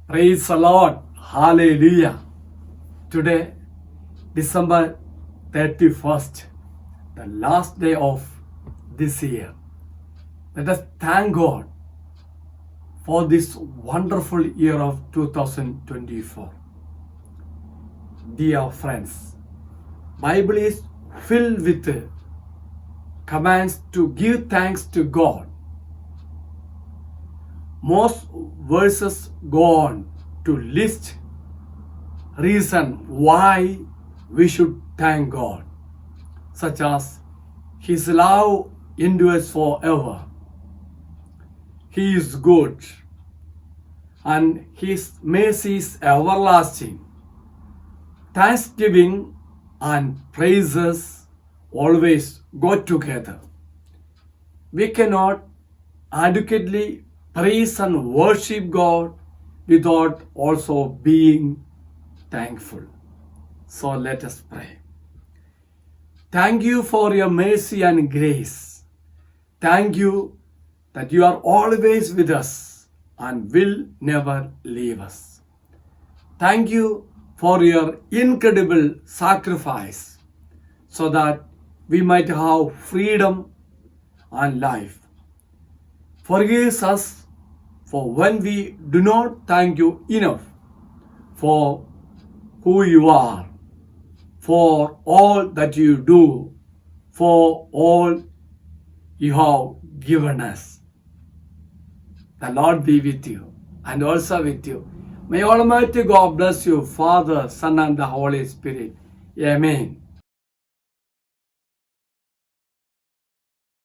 Praise the Lord. Hallelujah. Today, December 31st, the last day of this year. Let us thank God for this wonderful year of 2024. Dear friends, Bible is filled with commands to give thanks to God. Most verses go on to list reason why we should thank God, such as His love endures forever, He is good, and His mercy is everlasting. Thanksgiving and praises always go together. We cannot adequately praise and worship God without also being thankful. So let us pray. Thank you for your mercy and grace. Thank you that you are always with us and will never leave us. Thank you for your incredible sacrifice so that we might have freedom and life. Forgive us for when we do not thank you enough for who you are, for all that you do, for all you have given us. The Lord be with you and also with you. May Almighty God bless you, Father, Son, and the Holy Spirit. Amen.